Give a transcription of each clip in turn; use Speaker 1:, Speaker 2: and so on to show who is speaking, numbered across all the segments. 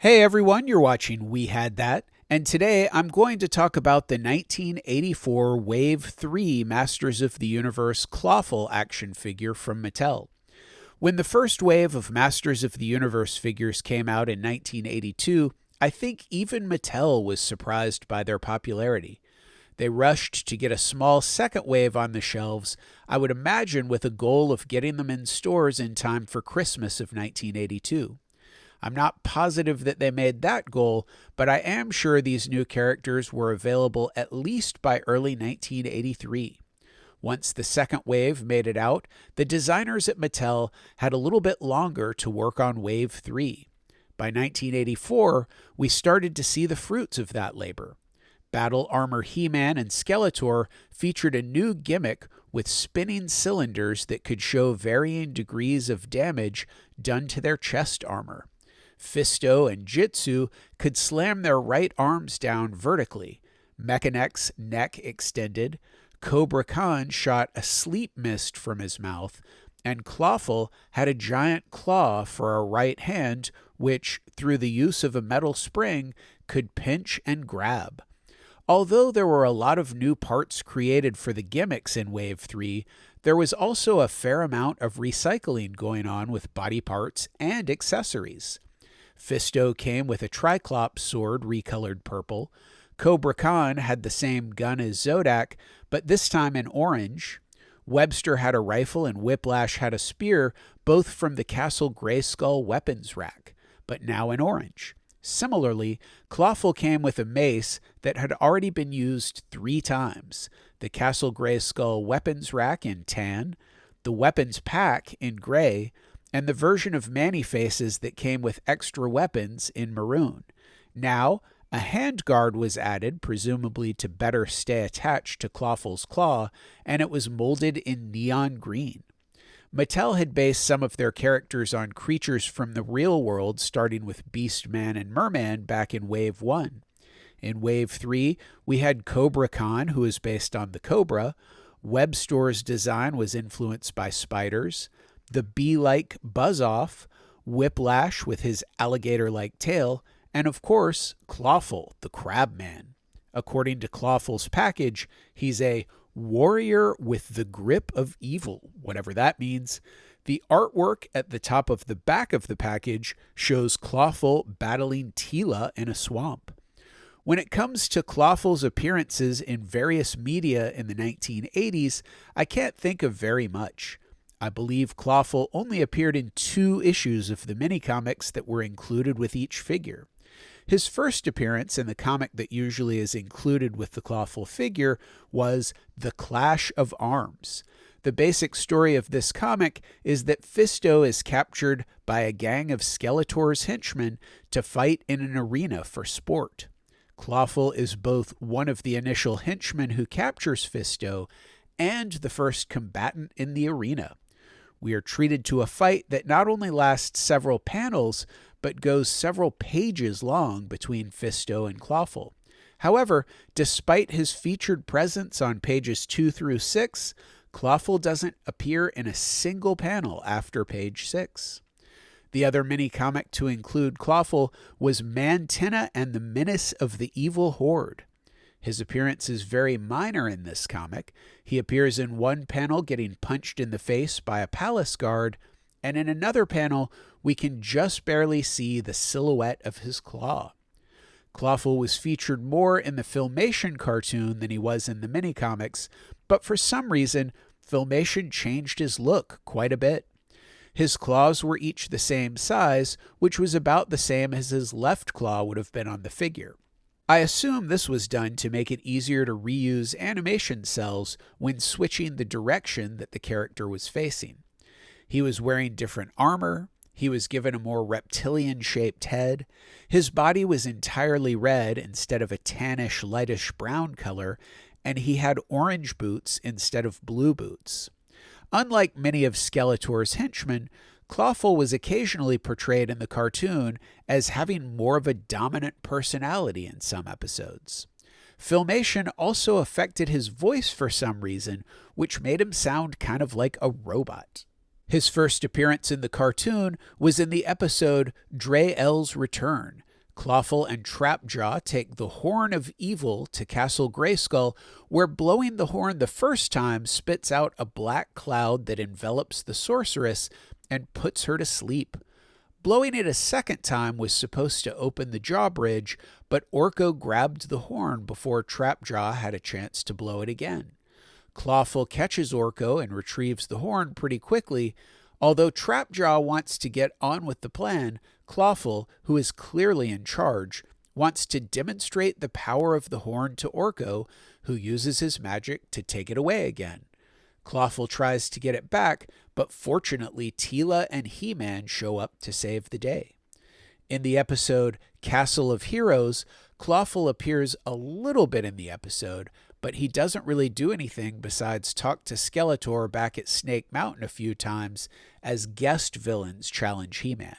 Speaker 1: Hey everyone, you're watching We Had That, and today I'm going to talk about the 1984 Wave 3 Masters of the Universe Clawful action figure from Mattel. When the first wave of Masters of the Universe figures came out in 1982, I think even Mattel was surprised by their popularity. They rushed to get a small second wave on the shelves, I would imagine with a goal of getting them in stores in time for Christmas of 1982. I'm not positive that they made that goal, but I am sure these new characters were available at least by early 1983. Once the second wave made it out, the designers at Mattel had a little bit longer to work on Wave 3. By 1984, we started to see the fruits of that labor. Battle Armor He-Man and Skeletor featured a new gimmick with spinning cylinders that could show varying degrees of damage done to their chest armor. Fisto and Jitsu could slam their right arms down vertically. Mechanex's neck extended. Cobra Khan shot a sleep mist from his mouth. And Clawful had a giant claw for a right hand, which, through the use of a metal spring, could pinch and grab. Although there were a lot of new parts created for the gimmicks in Wave 3, there was also a fair amount of recycling going on with body parts and accessories. Fisto came with a Triclops sword recolored purple. Cobra Khan had the same gun as Zodak, but this time in orange. Webster had a rifle and Whiplash had a spear, both from the Castle Grayskull weapons rack, but now in orange. Similarly, Clawful came with a mace that had already been used 3 times. The Castle Grayskull weapons rack in tan, the weapons pack in gray, and the version of Man-E-Faces that came with extra weapons in maroon. Now, a handguard was added, presumably to better stay attached to Clawful's claw, and it was molded in neon green. Mattel had based some of their characters on creatures from the real world, starting with Beastman and Merman back in Wave 1. In Wave 3, we had Cobra Khan, who is based on the Cobra. Webstor's design was influenced by spiders. The bee-like Buzz-Off, Whiplash with his alligator-like tail, and of course, Clawful, the Crabman. According to Clawful's package, he's a warrior with the grip of evil, whatever that means. The artwork at the top of the back of the package shows Clawful battling Tila in a swamp. When it comes to Clawful's appearances in various media in the 1980s, I can't think of very much. I believe Clawful only appeared in 2 issues of the mini-comics that were included with each figure. His first appearance in the comic that usually is included with the Clawful figure was The Clash of Arms. The basic story of this comic is that Fisto is captured by a gang of Skeletor's henchmen to fight in an arena for sport. Clawful is both one of the initial henchmen who captures Fisto and the first combatant in the arena. We are treated to a fight that not only lasts several panels, but goes several pages long between Fisto and Clawful. However, despite his featured presence on pages 2 through 6, Clawful doesn't appear in a single panel after page 6. The other mini-comic to include Clawful was Mantenna and the Menace of the Evil Horde. His appearance is very minor in this comic. He appears in one panel getting punched in the face by a palace guard, and in another panel, we can just barely see the silhouette of his claw. Clawful was featured more in the Filmation cartoon than he was in the mini-comics, but for some reason, Filmation changed his look quite a bit. His claws were each the same size, which was about the same as his left claw would have been on the figure. I assume this was done to make it easier to reuse animation cells when switching the direction that the character was facing. He was wearing different armor. He was given a more reptilian-shaped head. His body was entirely red instead of a tannish, lightish brown color, and he had orange boots instead of blue boots. Unlike many of Skeletor's henchmen, Clawful was occasionally portrayed in the cartoon as having more of a dominant personality in some episodes. Filmation also affected his voice for some reason, which made him sound kind of like a robot. His first appearance in the cartoon was in the episode Dre-L's Return. Clawful and Trapjaw take the Horn of Evil to Castle Grayskull, where blowing the horn the first time spits out a black cloud that envelops the sorceress and puts her to sleep. Blowing it a second time was supposed to open the drawbridge, but Orko grabbed the horn before Trapjaw had a chance to blow it again. Clawful catches Orko and retrieves the horn pretty quickly. Although Trapjaw wants to get on with the plan, Clawful, who is clearly in charge, wants to demonstrate the power of the horn to Orko, who uses his magic to take it away again. Clawful tries to get it back, but fortunately Teela and He-Man show up to save the day. In the episode Castle of Heroes, Clawful appears a little bit in the episode, but he doesn't really do anything besides talk to Skeletor back at Snake Mountain a few times as guest villains challenge He-Man.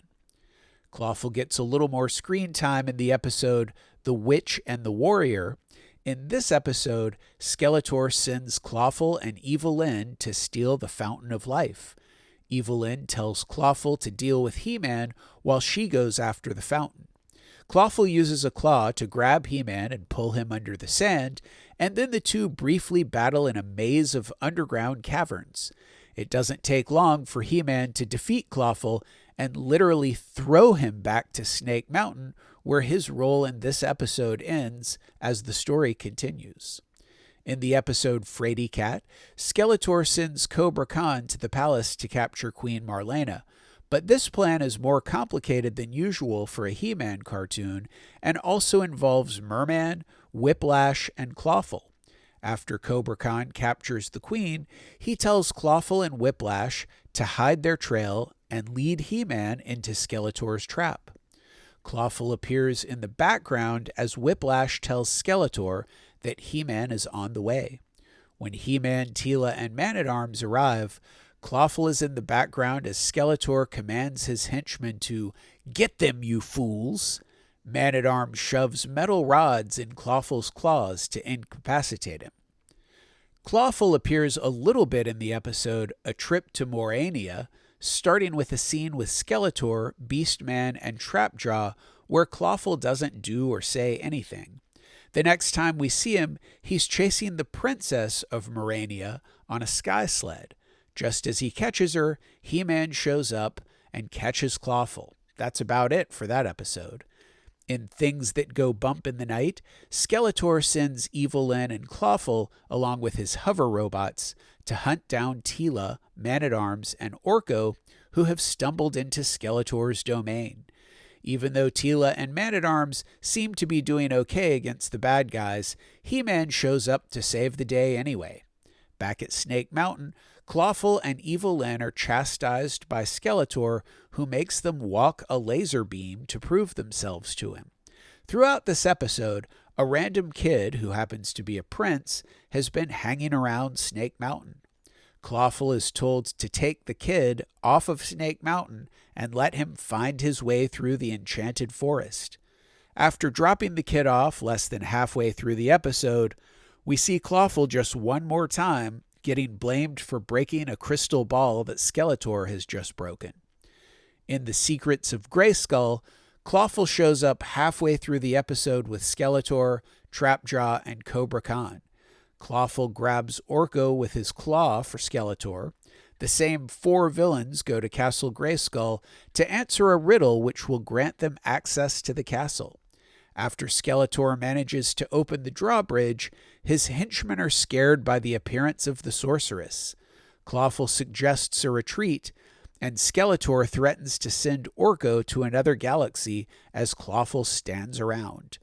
Speaker 1: Clawful gets a little more screen time in the episode The Witch and the Warrior. In this episode, Skeletor sends Clawful and Evil-Lyn to steal the Fountain of Life. Evil-Lyn tells Clawful to deal with He-Man while she goes after the fountain. Clawful uses a claw to grab He-Man and pull him under the sand, and then the two briefly battle in a maze of underground caverns. It doesn't take long for He-Man to defeat Clawful and literally throw him back to Snake Mountain, where his role in this episode ends as the story continues. In the episode Fraidy Cat, Skeletor sends Cobra Khan to the palace to capture Queen Marlena, but this plan is more complicated than usual for a He-Man cartoon and also involves Merman, Whiplash, and Clawful. After Cobra Khan captures the Queen, he tells Clawful and Whiplash to hide their trail and lead He-Man into Skeletor's trap. Clawful appears in the background as Whiplash tells Skeletor that He-Man is on the way. When He-Man, Teela, and Man-at-Arms arrive, Clawful is in the background as Skeletor commands his henchmen to "Get them, you fools!" Man-at-Arms shoves metal rods in Clawful's claws to incapacitate him. Clawful appears a little bit in the episode A Trip to Morania, starting with a scene with Skeletor, Beastman, and Trapjaw where Clawful doesn't do or say anything. The next time we see him, he's chasing the princess of Morania on a sky sled. Just as he catches her, He-Man shows up and catches Clawful. That's about it for that episode. In Things That Go Bump in the Night, Skeletor sends Evil-Lyn and Clawful, along with his hover robots, to hunt down Teela, Man-at-Arms, and Orko, who have stumbled into Skeletor's domain. Even though Teela and Man-at-Arms seem to be doing okay against the bad guys, He-Man shows up to save the day anyway. Back at Snake Mountain, Clawful and Evil-Lyn are chastised by Skeletor, who makes them walk a laser beam to prove themselves to him. Throughout this episode, a random kid, who happens to be a prince, has been hanging around Snake Mountain. Clawful is told to take the kid off of Snake Mountain and let him find his way through the enchanted forest. After dropping the kid off less than halfway through the episode, we see Clawful just one more time, getting blamed for breaking a crystal ball that Skeletor has just broken. In The Secrets of Grayskull, Clawful shows up halfway through the episode with Skeletor, Trapjaw, and Cobra Khan. Clawful grabs Orko with his claw for Skeletor. The same four villains go to Castle Grayskull to answer a riddle which will grant them access to the castle. After Skeletor manages to open the drawbridge, his henchmen are scared by the appearance of the sorceress. Clawful suggests a retreat, and Skeletor threatens to send Orko to another galaxy as Clawful stands around.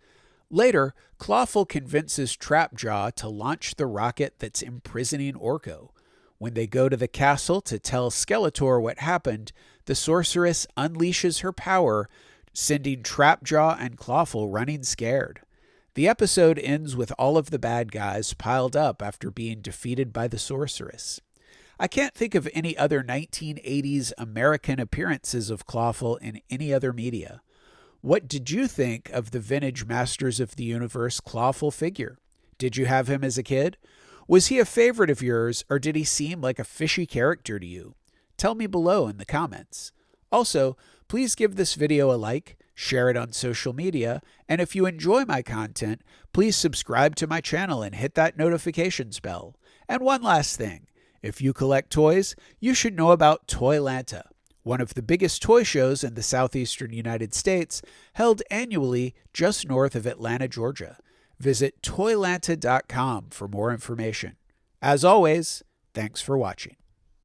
Speaker 1: Later, Clawful convinces Trapjaw to launch the rocket that's imprisoning Orko. When they go to the castle to tell Skeletor what happened, the sorceress unleashes her power, sending Trapjaw and Clawful running scared. The episode ends with all of the bad guys piled up after being defeated by the sorceress. I can't think of any other 1980s American appearances of Clawful in any other media. What did you think of the vintage Masters of the Universe Clawful figure? Did you have him as a kid? Was he a favorite of yours, or did he seem like a fishy character to you? Tell me below in the comments. Also, please give this video a like, share it on social media, and if you enjoy my content, please subscribe to my channel and hit that notifications bell. And one last thing, if you collect toys, you should know about ToyLanta, one of the biggest toy shows in the southeastern United States, held annually just north of Atlanta, Georgia. Visit ToyLanta.com for more information. As always, thanks for watching.